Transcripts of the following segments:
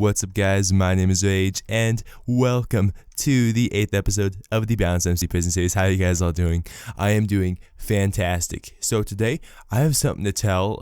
What's up, guys? My name is Rage, and welcome to the 8th episode of the BounceMC Prison Series. How are you guys all doing? I am doing fantastic. So today, I have something to tell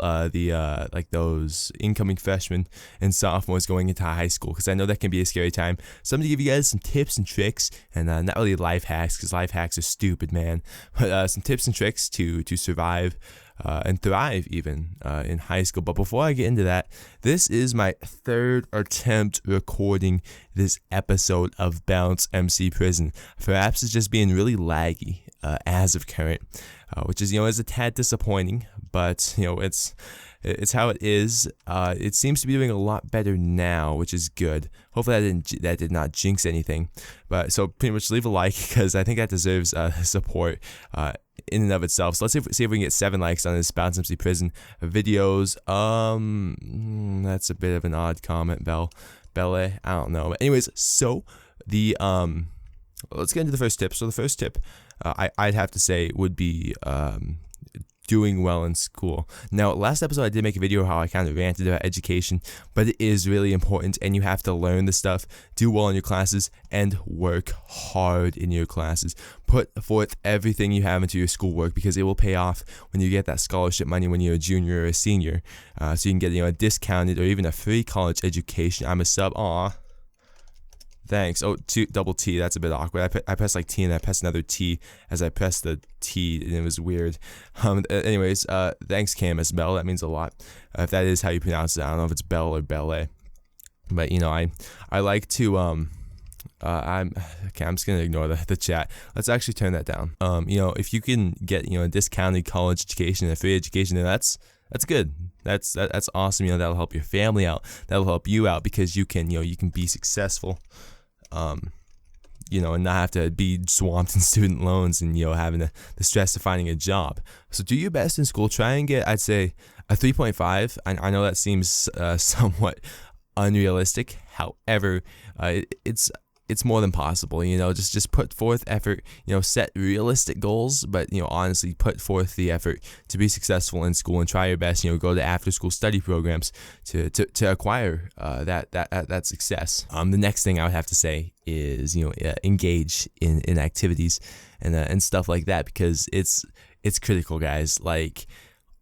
those incoming freshmen and sophomores going into high school, because I know that can be a scary time. So I'm going to give you guys some tips and tricks, and not really life hacks, because life hacks are stupid, man, but some tips and tricks to survive and thrive even in high school. But before I get into that, this is my third attempt recording this episode of BounceMC Prison. Perhaps it's just being really laggy as of current, which is is a tad disappointing, but it's how it is. It seems to be doing a lot better now, which is good. Hopefully that did not jinx anything. But so pretty much leave a like, because I think that deserves support in and of itself. So let's see if we can get 7 likes on this BounceMC Prison videos. That's a bit of an odd comment, Belle. I don't know. But anyways, so the let's get into the first tip. So the first tip I'd have to say would be doing well in school. Now, last episode I did make a video how I kind of ranted about education, but it is really important, and you have to learn the stuff, do well in your classes, and work hard in your classes. Put forth everything you have into your schoolwork, because it will pay off when you get that scholarship money when you're a junior or a senior. So you can get a discounted or even a free college education. I'm a sub. Aw. Thanks. Oh, double T. That's a bit awkward. I pressed like T and I pressed another T as I pressed the T, and it was weird. Anyways, thanks, Camus Bell. That means a lot. If that is how you pronounce it, I don't know if it's Bell or Belle. But I like to I'm just gonna ignore the chat. Let's actually turn that down. If you can get a discounted college education and a free education, then that's good. That's awesome. That'll help your family out. That'll help you out, because you can be successful. And not have to be swamped in student loans and, having the stress of finding a job. So do your best in school. Try and get, I'd say, a 3.5. I know that seems somewhat unrealistic. However, it's more than possible. Just put forth effort, set realistic goals, but honestly put forth the effort to be successful in school and try your best. Go to after school study programs to acquire that success. The next thing I would have to say is engage in activities and stuff like that, because it's critical, guys. Like,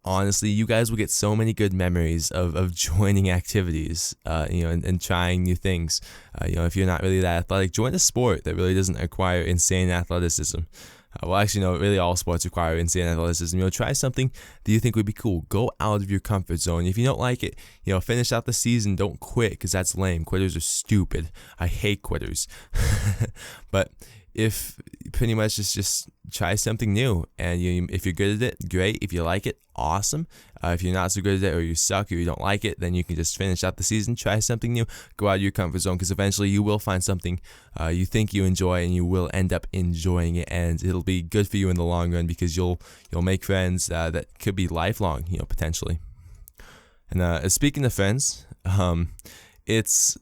honestly, you guys will get so many good memories of joining activities, and trying new things. If you're not really that athletic, join a sport that really doesn't require insane athleticism. Really all sports require insane athleticism. Try something that you think would be cool. Go out of your comfort zone. If you don't like it, finish out the season. Don't quit, because that's lame. Quitters are stupid. I hate quitters. But if pretty much just try something new, and if you're good at it, great. If you like it, awesome. If you're not so good at it, or you suck, or you don't like it, then you can just finish out the season, try something new, go out of your comfort zone, because eventually you will find something you think you enjoy, and you will end up enjoying it, and it'll be good for you in the long run, because you'll make friends that could be lifelong, potentially. And speaking of friends, it's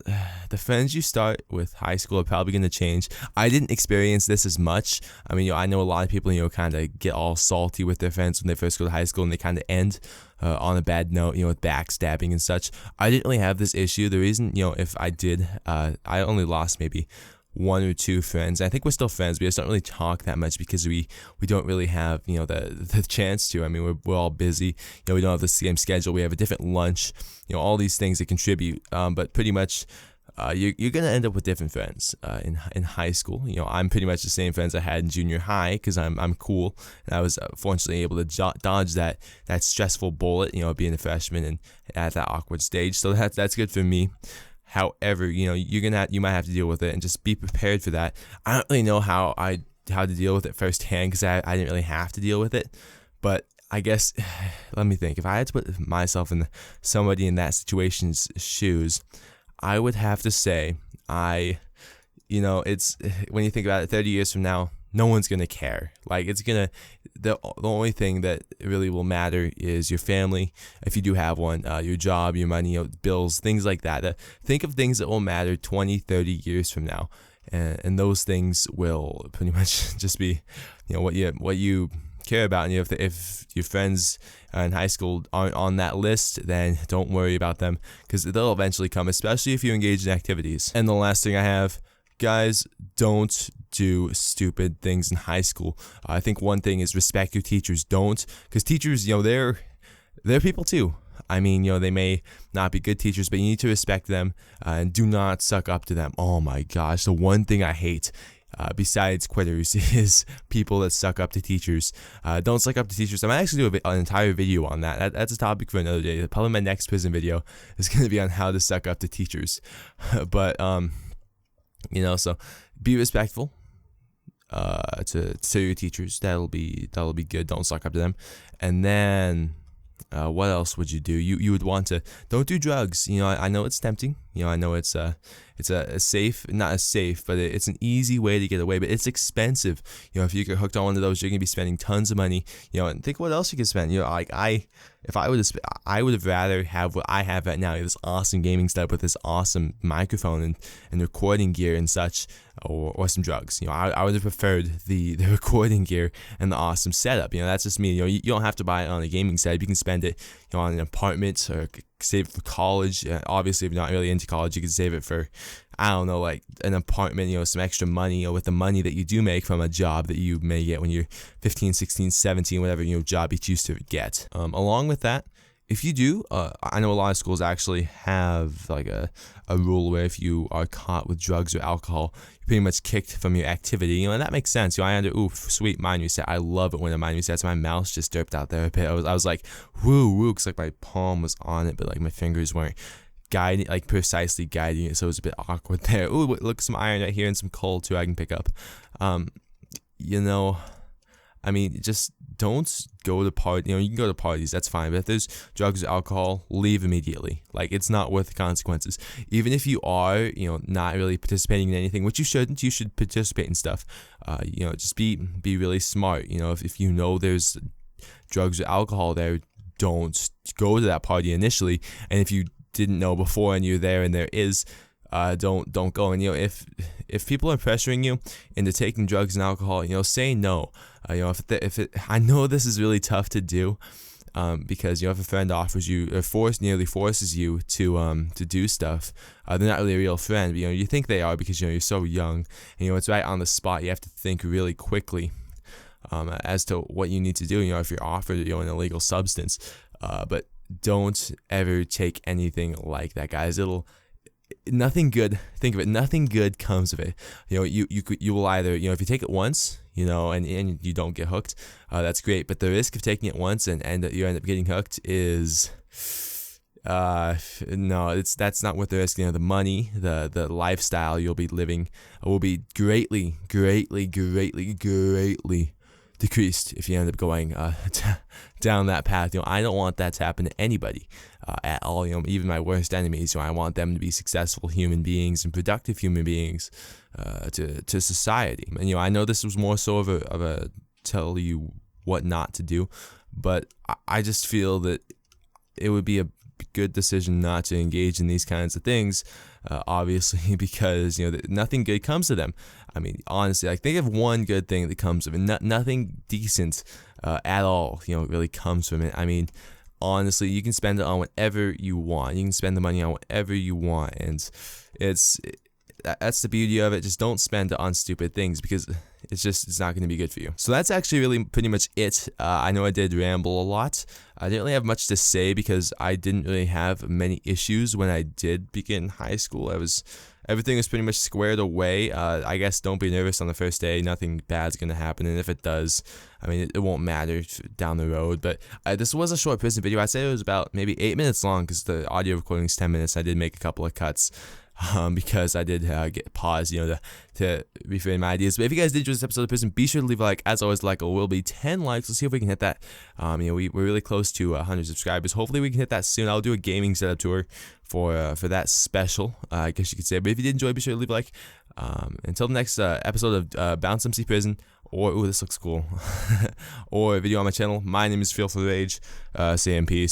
the friends you start with high school are probably going to change. I didn't experience this as much. I know a lot of people, kind of get all salty with their friends when they first go to high school, and they kind of end on a bad note, with backstabbing and such. I didn't really have this issue. The reason, if I did, I only lost maybe 1 or 2 friends. I think we're still friends. We just don't really talk that much, because we don't really have the chance to. We're all busy. We don't have the same schedule. We have a different lunch. All these things that contribute. But pretty much, you're gonna end up with different friends in high school. I'm pretty much the same friends I had in junior high, because I'm cool, and I was fortunately able to dodge that stressful bullet. Being a freshman and at that awkward stage. So that's good for me. However, you might have to deal with it, and just be prepared for that. I don't really know how to deal with it firsthand, because I didn't really have to deal with it. But I guess, let me think. If I had to put myself in somebody in that situation's shoes, I would have to say it's when you think about it, 30 years from now, no one's gonna care. Like, the only thing that really will matter is your family, if you do have one, your job, your money, bills, things like that. Think of things that will matter 20, 30 years from now, and those things will pretty much just be, what you care about. And if your friends in high school aren't on that list, then don't worry about them, because they'll eventually come, especially if you engage in activities. And the last thing I have, guys, don't do stupid things in high school. I think one thing is respect your teachers. Don't, because teachers, they're people too. I mean, they may not be good teachers, but you need to respect them, and do not suck up to them. Oh my gosh, the one thing I hate, besides quitters, is people that suck up to teachers. Don't suck up to teachers. I might actually do an entire video on that. That's a topic for another day. Probably my next prison video is going to be on how to suck up to teachers. But so be respectful to your teachers. That'll be good. Don't suck up to them. And then what else would you do? You would want to, don't do drugs. I know it's tempting. I know it's a safe, not as safe, but it's an easy way to get away, but it's expensive. If you get hooked on one of those, you're gonna be spending tons of money. And think what else you could spend. I would have rather have what I have right now, this awesome gaming setup with this awesome microphone and recording gear and such, or some drugs. I would have preferred the recording gear and the awesome setup. That's just me. You don't have to buy it on a gaming setup. You can spend it on an apartment, or save it for college. Obviously, if you're not really into college, you can save it for, I don't know, like an apartment, some extra money, with the money that you do make from a job that you may get when you're 15, 16, 17, whatever job you choose to get. Along with that, if you do, I know a lot of schools actually have like a rule where if you are caught with drugs or alcohol, you're pretty much kicked from your activity. And that makes sense. Sweet mind reset. I love it when a mind resets. My mouse just derped out there a bit. I was like, woo, because like my palm was on it, but like my fingers weren't precisely guiding it, so it was a bit awkward there. Ooh, look, some iron right here and some coal too I can pick up. Just don't go to party. You can go to parties, that's fine, but if there's drugs or alcohol, leave immediately. It's not worth the consequences. Even if you are, not really participating in anything, which you shouldn't, you should participate in stuff. Just be really smart. If there's drugs or alcohol there, don't go to that party initially. And if you didn't know before and you're there and there is, don't go. And if people are pressuring you into taking drugs and alcohol, say no. I know this is really tough to do, because if a friend offers you or nearly forces you to do stuff, they're not really a real friend. But, you think they are because you're so young, and it's right on the spot. You have to think really quickly as to what you need to do. If you're offered an illegal substance, but don't ever take anything like that, guys. Nothing good. Think of it. Nothing good comes of it. You will either, if you take it once, and you don't get hooked, that's great. But the risk of taking it once and you end up getting hooked is, no, that's not worth the risk. The money, the lifestyle you'll be living will be greatly decreased if you end up going down that path. I don't want that to happen to anybody at all. Even my worst enemies. I want them to be successful human beings and productive human beings to society. And I know this was more so of a tell you what not to do, but I just feel that it would be a good decision not to engage in these kinds of things, obviously, because nothing good comes to them. Honestly, think of one good thing that comes of it. Nothing decent at all, really comes from it. Honestly, you can spend it on whatever you want. You can spend the money on whatever you want, and that's the beauty of it. Just don't spend it on stupid things, because it's not going to be good for you. So that's actually really pretty much it. I know I did ramble a lot. I didn't really have much to say because I didn't really have many issues when I did begin high school. Everything was pretty much squared away. I guess don't be nervous on the first day. Nothing bad's going to happen. And if it does, it won't matter down the road. But this was a short prison video. I'd say it was about maybe 8 minutes long because the audio recording is 10 minutes. I did make a couple of cuts. Because I did get paused, to reframe my ideas. But if you guys did enjoy this episode of Prison, be sure to leave a like. As always, like will be 10 likes. Let's see if we can hit that. We're really close to 100 subscribers. Hopefully, we can hit that soon. I'll do a gaming setup tour for that special, I guess you could say. But if you did enjoy, be sure to leave a like. Until the next episode of BounceMC Prison, or this looks cool, or a video on my channel. My name is FearfulRage. Say in peace.